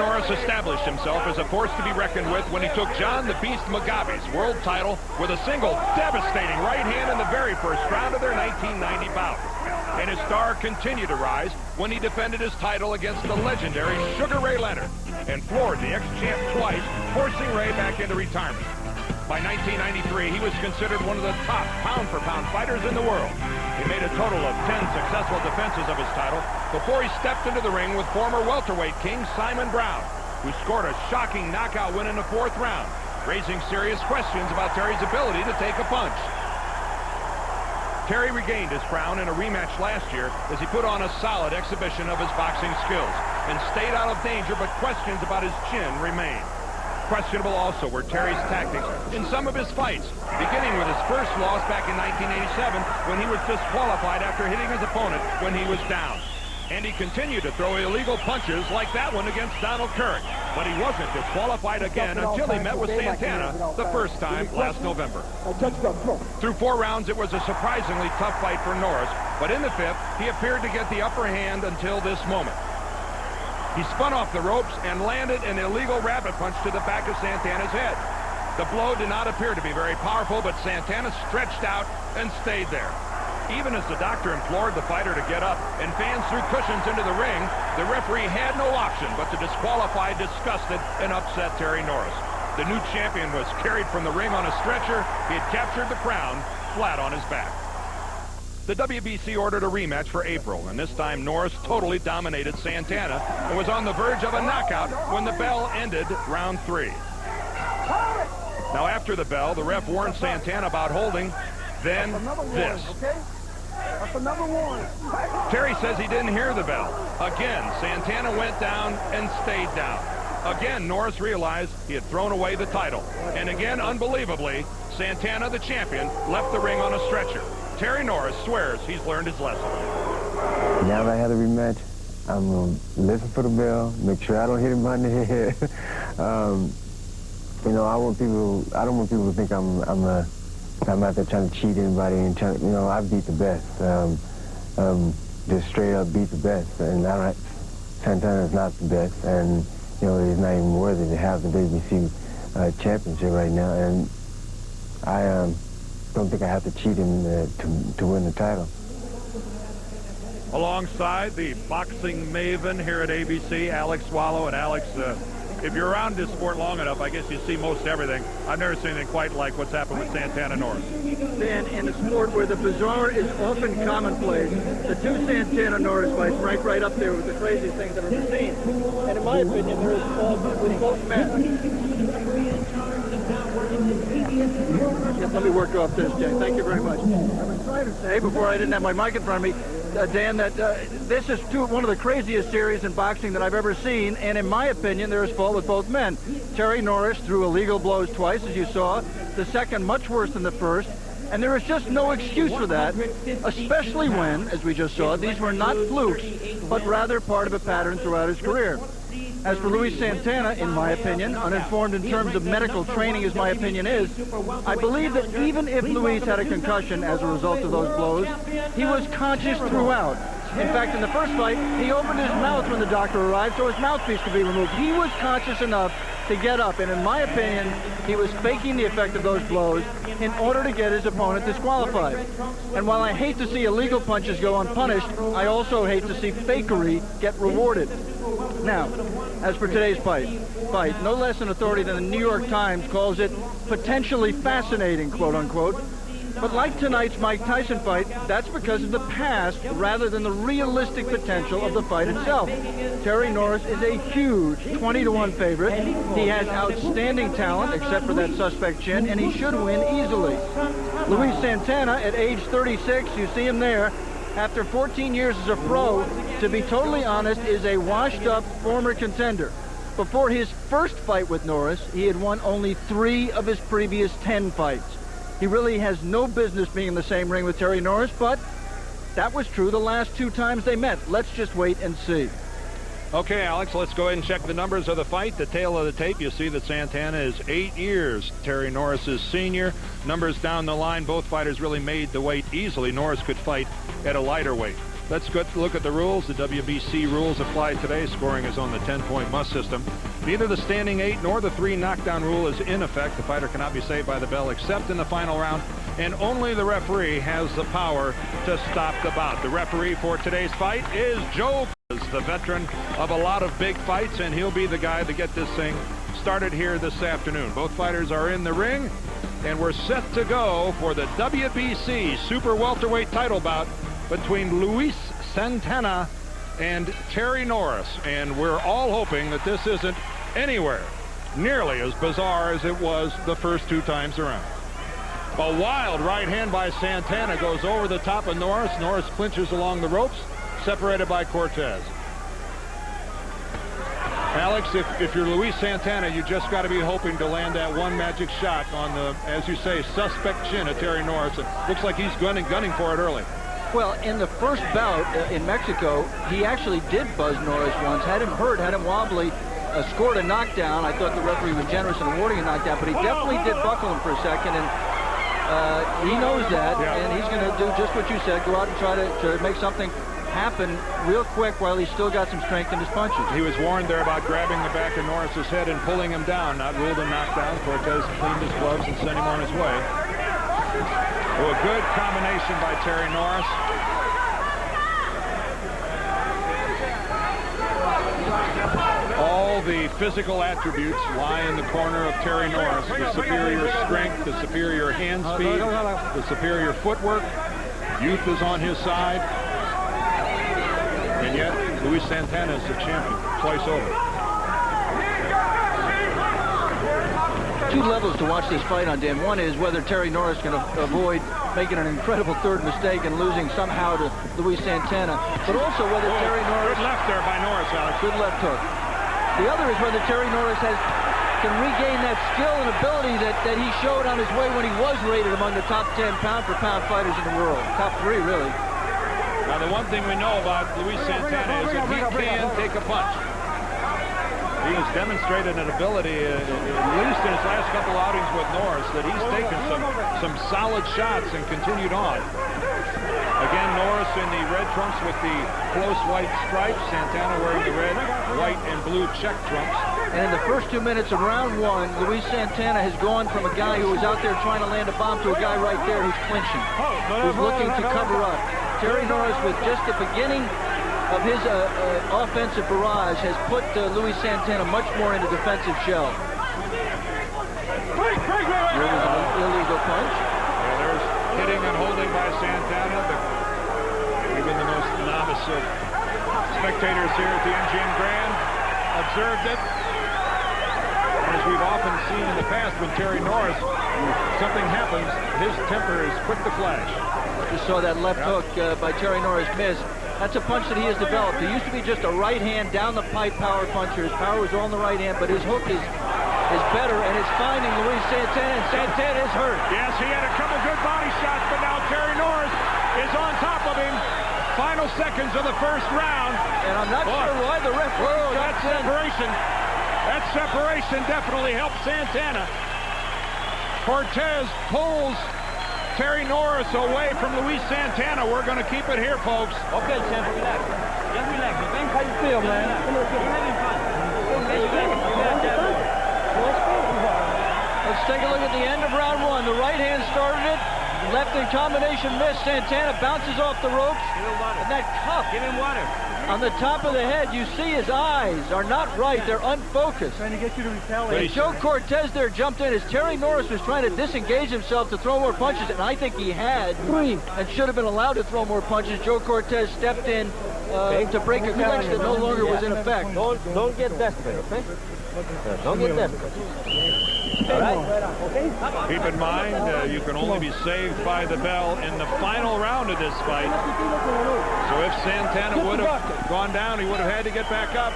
Norris established himself as a force to be reckoned with when he took John the Beast Mugabe's world title with a single devastating right hand in the very first round of their 1990 bout. And his star continued to rise when he defended his title against the legendary Sugar Ray Leonard and floored the ex-champ twice, forcing Ray back into retirement. By 1993, he was considered one of the top pound-for-pound fighters in the world. He made a total of 10 successful defenses of his title before he stepped into the ring with former welterweight king Simon Brown, who scored a shocking knockout win in the 4th round, raising serious questions about Terry's ability to take a punch. Terry regained his crown in a rematch last year as he put on a solid exhibition of his boxing skills and stayed out of danger, but questions about his chin remained. Questionable also were Terry's tactics in some of his fights, beginning with his first loss back in 1987 when he was disqualified after hitting his opponent when he was down. And he continued to throw illegal punches like that one against Donald Kirk, but he wasn't disqualified again until he met with Santana the first time last November. Through 4 rounds, it was a surprisingly tough fight for Norris, but in the 5th, he appeared to get the upper hand until this moment. He spun off the ropes and landed an illegal rabbit punch to the back of Santana's head. The blow did not appear to be very powerful, but Santana stretched out and stayed there. Even as the doctor implored the fighter to get up and fans threw cushions into the ring, the referee had no option but to disqualify disgusted and upset Terry Norris. The new champion was carried from the ring on a stretcher. He had captured the crown flat on his back. The WBC ordered a rematch for April, and this time Norris totally dominated Santana and was on the verge of a knockout when the bell ended round 3. Now after the bell, the ref warned Santana about holding, then this. Terry says he didn't hear the bell. Again, Santana went down and stayed down. Again, Norris realized he had thrown away the title. And again, unbelievably, Santana, the champion, left the ring on a stretcher. Terry Norris swears he's learned his lesson. Now that I had a rematch, I'm going to listen for the bell, make sure I don't hit him behind the head. You know, I don't want people to think I'm out there trying to cheat anybody and trying, you know, I beat the best. Just straight up beat the best. And Santana is not the best, and you know, he's not even worthy to have the WBC championship right now. And I don't think I have to cheat him to win the title. Alongside the boxing maven here at ABC, Alex Swallow. And Alex, if you're around this sport long enough, I guess you see most everything. I've never seen anything quite like what's happened with Santana Norris. Dan, in a sport where the bizarre is often commonplace, the 2 Santana Norris fights rank right up there with the craziest things that I've ever seen. And in my opinion, there is fault with both men. Yes, let me work off this, Jay. Thank you very much. I was trying to say, before I didn't have my mic in front of me, Dan, that this is one of the craziest series in boxing that I've ever seen, and in my opinion, there is fault with both men. Terry Norris threw illegal blows twice, as you saw, the second much worse than the first, and there is just no excuse for that, especially when, as we just saw, these were not flukes, but rather part of a pattern throughout his career. As for Luis Santana, in my opinion, uninformed in terms of medical training as my opinion is, I believe that even if Luis had a concussion as a result of those blows, he was conscious throughout. In fact, in the first fight, he opened his mouth when the doctor arrived so his mouthpiece could be removed. He was conscious enough to get up, and in my opinion, he was faking the effect of those blows in order to get his opponent disqualified. And while I hate to see illegal punches go unpunished, I also hate to see fakery get rewarded. Now, as for today's fight, no less an authority than the New York Times calls it potentially fascinating, quote-unquote. But like tonight's Mike Tyson fight, that's because of the past rather than the realistic potential of the fight itself. Terry Norris is a huge 20-to-1 favorite. He has outstanding talent, except for that suspect chin, and he should win easily. Luis Santana, at age 36, you see him there, after 14 years as a pro, to be totally honest, is a washed-up former contender. Before his first fight with Norris, he had won only 3 of his previous 10 fights. He really has no business being in the same ring with Terry Norris, but that was true the last 2 times they met. Let's just wait and see. Okay, Alex, let's go ahead and check the numbers of the fight. The tail of the tape, you see that Santana is 8 years Terry Norris's senior. Numbers down the line, both fighters really made the weight easily. Norris could fight at a lighter weight. Let's look at the rules. The WBC rules apply today. Scoring is on the 10-point must system. Neither the standing 8 nor the 3 knockdown rule is in effect. The fighter cannot be saved by the bell except in the final round, and only the referee has the power to stop the bout. The referee for today's fight is Joe, the veteran of a lot of big fights, and he'll be the guy to get this thing started here this afternoon. Both fighters are in the ring, and we're set to go for the WBC Super Welterweight title bout between Luis Santana and Terry Norris. And we're all hoping that this isn't anywhere nearly as bizarre as it was the first 2 times around. A wild right hand by Santana goes over the top of Norris. Norris clinches along the ropes, separated by Cortez. Alex, if you're Luis Santana, you just got to be hoping to land that one magic shot on the, as you say, suspect chin of Terry Norris. It looks like he's gunning for it early. Well, in the first bout in Mexico, he actually did buzz Norris once, had him hurt, had him wobbly, scored a knockdown. I thought the referee was generous in awarding a knockdown, but he definitely did buckle him for a second, and he knows that, and he's going to do just what you said, go out and try to make something happen real quick while he's still got some strength in his punches. He was warned there about grabbing the back of Norris's head and pulling him down, not ruled a knockdown. Cortez cleaned his gloves and sent him on his way. Oh, a good combination by Terry Norris. All the physical attributes lie in the corner of Terry Norris. The superior strength, the superior hand speed, the superior footwork. Youth is on his side. And yet, Luis Santana is the champion twice over. 2 levels to watch this fight on, Dan. One is whether Terry Norris can avoid making an incredible third mistake and losing somehow to Luis Santana, but also whether Terry Norris... Good left there by Norris, Alex. Good left hook. The other is whether Terry Norris can regain that skill and ability that he showed on his way when he was rated among the top 10 pound-for-pound fighters in the world. Top 3, really. Now, the one thing we know about Luis Santana is that he can take a punch. He has demonstrated an ability, at least in his last couple outings with Norris, that he's taken some solid shots and continued on. Again, Norris in the red trunks with the close white stripes. Santana wearing the red, white, and blue check trunks. And in the first 2 minutes of round 1, Luis Santana has gone from a guy who was out there trying to land a bomb to a guy right there who's clinching, who's looking to cover up. Terry Norris, with just the beginning of his offensive barrage, has put Luis Santana much more into defensive shell. There was an illegal punch. Yeah, there's hitting and holding by Santana. Even the most novice of spectators here at the MGM Grand observed it. And as we've often seen in the past, when Terry Norris, something happens, his temper is quick to flash. Just saw that left hook by Terry Norris miss. That's a punch that he has developed. He used to be just a right hand down the pipe power puncher. His power was all in the right hand, but his hook is better, and it's finding Luis Santana, and Santana is hurt. Yes, he had a couple good body shots, but now Terry Norris is on top of him. Final seconds of the first round. And I'm not sure why the referee... That separation. That separation definitely helped Santana. Cortez pulls Terry Norris away from Luis Santana. We're going to keep it here, folks. Okay, Sam, relax. Just relax. How you feel, man? Let's take a look at the end of round 1. The right hand started it. Left in combination miss. Santana bounces off the ropes. And that cuff. Give him water. On the top of the head, you see his eyes are not right. They're unfocused. Trying to get you to retaliate. Joe Cortez there jumped in as Terry Norris was trying to disengage himself to throw more punches, and I think he had and should have been allowed to throw more punches. Joe Cortez stepped in to break a clinch that no longer was in effect. Don't get desperate, okay? Don't get desperate. All right? Keep in mind, you can only be saved by the bell in the final round of this fight. So if Santana would have gone down, he would have had to get back up.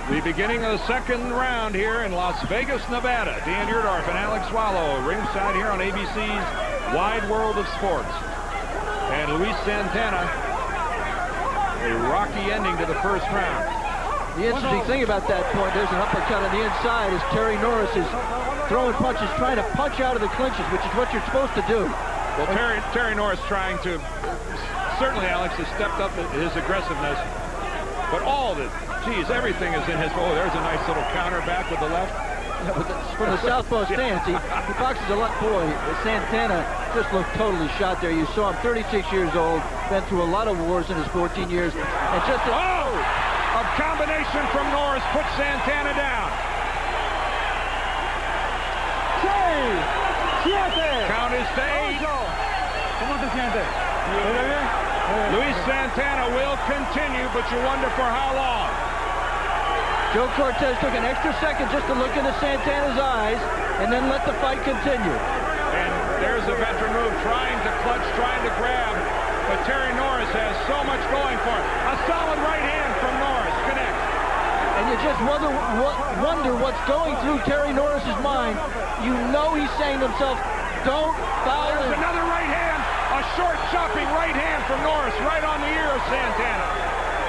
The beginning of the second round here in Las Vegas, Nevada. Dan Yurdorf and Alex Swallow ringside here on ABC's Wide World of Sports. And Luis Santana, a rocky ending to the first round. The interesting thing about that point, there's an uppercut on the inside as Terry Norris is throwing punches, trying to punch out of the clinches, which is what you're supposed to do. Well, Terry Norris trying to, certainly Alex has stepped up his aggressiveness, but all the, geez, everything is in his, oh, there's a nice little counter back with the left. Yeah, from the southpaw stance, he boxes a lot. Boy, Santana just looked totally shot there. You saw him, 36 years old, been through a lot of wars in his 14 years. And just a combination from Norris puts Santana down. Count is to 8. Luis Santana will continue, but you wonder for how long. Joe Cortez took an extra second just to look into Santana's eyes and then let the fight continue. And there's a veteran move, trying to clutch, trying to grab, but Terry Norris has so much going for him. A solid right hand from Norris connects. And you just wonder what's going through Terry Norris's mind. You know he's saying to himself, don't foul him. There's another right hand, a short chopping right hand from Norris right on the ear of Santana.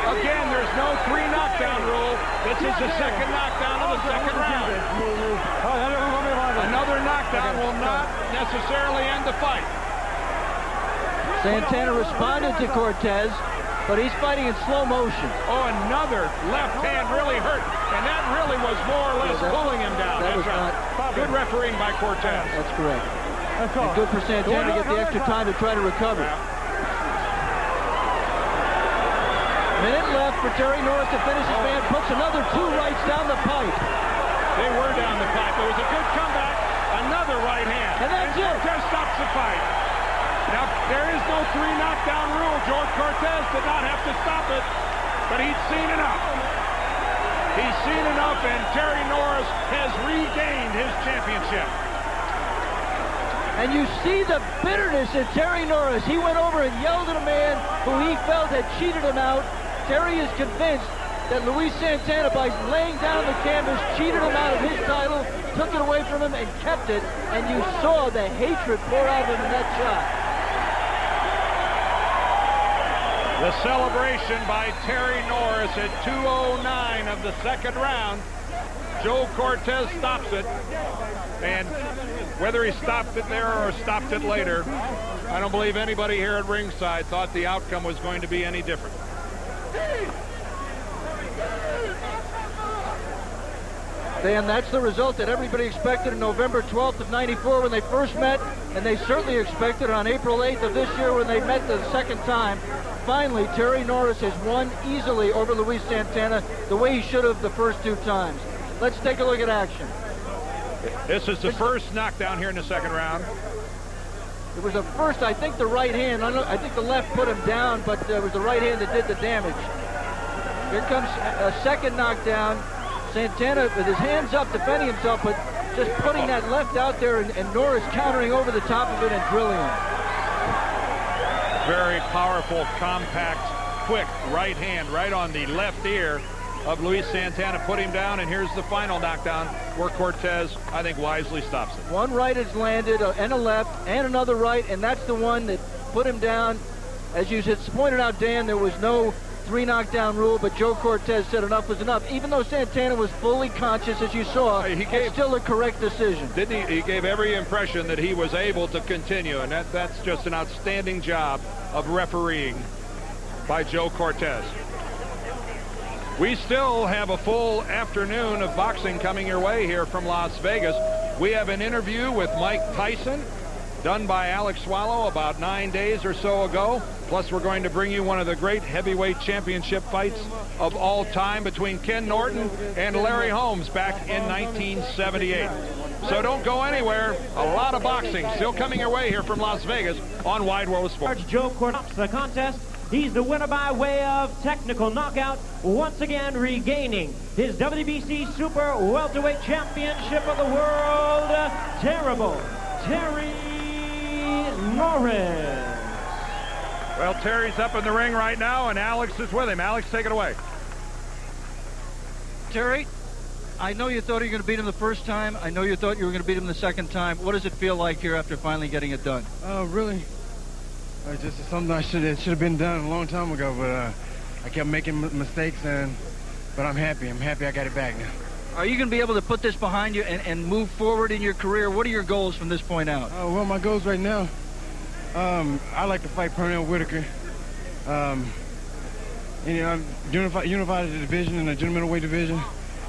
Again, there's no 3 knockdown rule. This is the second knockdown of the second round. Another knockdown will not necessarily end the fight. Santana responded to Cortez, but he's fighting in slow motion. Oh, another left hand really hurt, and that really was more or less pulling him down. That was not good refereeing by Cortez. That's correct. And good for Santana to get the extra time to try to recover. Minute left for Terry Norris to finish his man. Puts another 2 rights down the pipe. They were down the pipe. There was a good comeback. Another right hand. And that's it. Cortez stops the fight. Now, there is no 3 knockdown rule. George Cortez did not have to stop it, but he'd seen enough. He's seen enough, and Terry Norris has regained his championship. And you see the bitterness in Terry Norris. He went over and yelled at a man who he felt had cheated him out. Terry is convinced that Luis Santana, by laying down the canvas, cheated him out of his title, took it away from him, and kept it. And you saw the hatred pour out of him in that shot. The celebration by Terry Norris at 2:09 of the second round. Joe Cortez stops it. And whether he stopped it there or stopped it later, I don't believe anybody here at ringside thought the outcome was going to be any different. Dan, that's the result that everybody expected on November 12th of '94 when they first met, and they certainly expected on April 8th of this year when they met the second time. Finally, Terry Norris has won easily over Luis Santana the way he should have the first 2 times. Let's take a look at action. This is the first knockdown here in the second round. It was a first, I think, the right hand. I think the left put him down, but it was the right hand that did the damage. Here comes a second knockdown. Santana with his hands up defending himself, but just putting that left out there, and Norris countering over the top of it and drilling him. Very powerful, compact, quick right hand right on the left ear of Luis Santana, put him down, and here's the final knockdown where Cortez, I think, wisely stops it. 1 right has landed, and a left, and another right, and that's the one that put him down. As you had pointed out, Dan, there was no 3 knockdown rule, but Joe Cortez said enough was enough. Even though Santana was fully conscious, as you saw, it's still a correct decision. Didn't he? He gave every impression that he was able to continue, and that's just an outstanding job of refereeing by Joe Cortez. We still have a full afternoon of boxing coming your way here from Las Vegas. We have an interview with Mike Tyson done by Alex Swallow about 9 days or so ago. Plus, we're going to bring you one of the great heavyweight championship fights of all time between Ken Norton and Larry Holmes back in 1978. So don't go anywhere. A lot of boxing still coming your way here from Las Vegas on Wide World of Sports. Joe Cortez, the contest. He's the winner by way of technical knockout, once again regaining his WBC Super Welterweight Championship of the World. Terrible Terry Norris. Well, Terry's up in the ring right now, and Alex is with him. Alex, take it away. Terry, I know you thought you were going to beat him the first time. I know you thought you were going to beat him the second time. What does it feel like here after finally getting it done? Really? Just something it should have been done a long time ago, but I kept making mistakes, but I'm happy. I'm happy I got it back now. Are you going to be able to put this behind you and move forward in your career? What are your goals from this point out? Well, my goals right now I like to fight Pernell Whitaker. Unify the division in the junior middleweight division,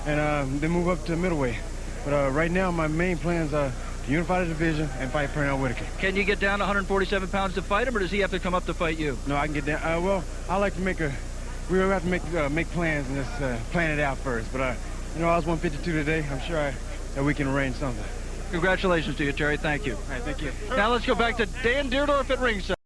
and then move up to middleweight. But right now, my main plans are to unify the division and fight Pernell Whitaker. Can you get down to 147 pounds to fight him, or does he have to come up to fight you? No, I can get down. Well, I like to make we have to make plans and just plan it out first. But I was 152 today. I'm sure that we can arrange something. Congratulations to you, Terry. Thank you. All right, thank you. Now let's go back to Dan Deerdorf at ringside.